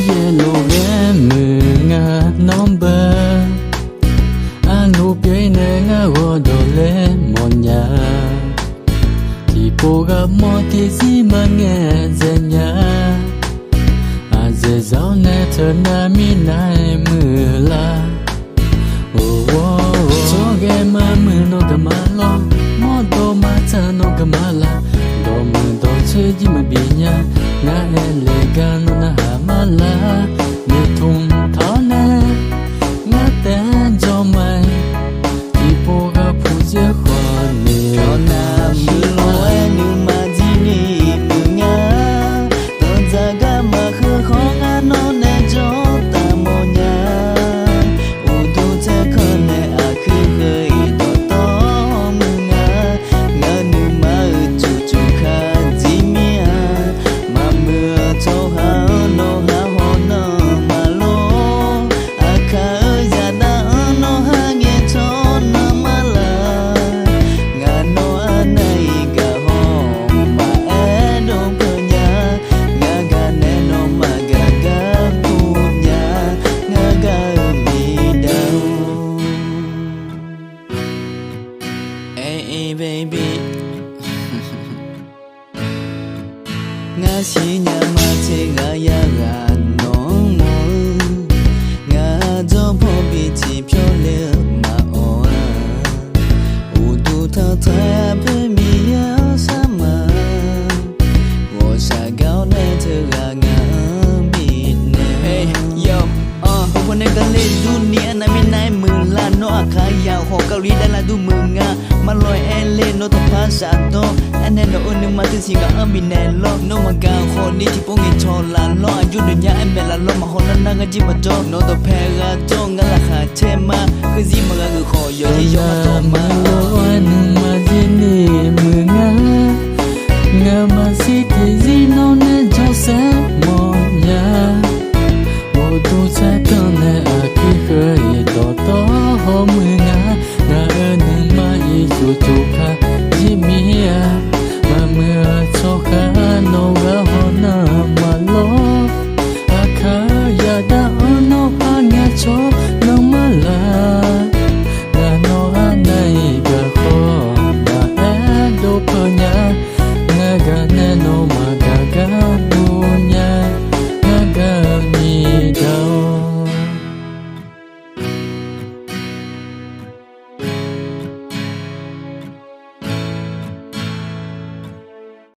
yellow nga number anu piene nga godole monya tipo ga moti si mange zenya aze zao ne thana mi nai mula oh oh so ge ma mu no ga ma lo mo do ma cha no ga ma la do mu do che ji ma bi nya na le ga no na ha ma la ni thum tha ne na ten jo mai tipo ga phu je kho ni na mi lo nu ma ji ni mu nga to za ga ma kho kho nga no ne jo ta mo nya u do che kho ne a khu khoi to to mu nga nga nu ma chu chu kha ji mi a ma mu cho ha no ha ho no ma lo a kha ya da no ha nge cho na ma la nga no a nai ga ho ma e do pu nya nga ga ne no ma ga ga pu nya nga ga mi da hey baby nga si nya ma che ga ya ga no mo nga zo pho bi chi phyo le ma o u du tha tha pe mi ya sa ma wo sa gao ne the ga nga mi ne hey yo ho ne ga le du ni ana mi nai mu la no a kha ya ho ka ri da la du mu nga ma loi e le no to pa sa to ane no unu ma tu si ga ami ne lo no ma ga ho ni ti po nge cho la lo a ju de nya e me la lo ma ho na nga ji ma to no to phe ga to nga la kha che ma ku ji ma ga ku kho yo ji yo ma to ma lo anu ma ji ni mu nga ma si ti ji no ne jo se mo nya o du cha kan ne a ki khoi to ho mu nga anu ma yi chu chu kha ji mi ya ma mu cho kha no ga ho na ma lo a kha ya da no ha nga cho no ma la ga no ha nai ga kho ba e do pa nya nga ga ne no ma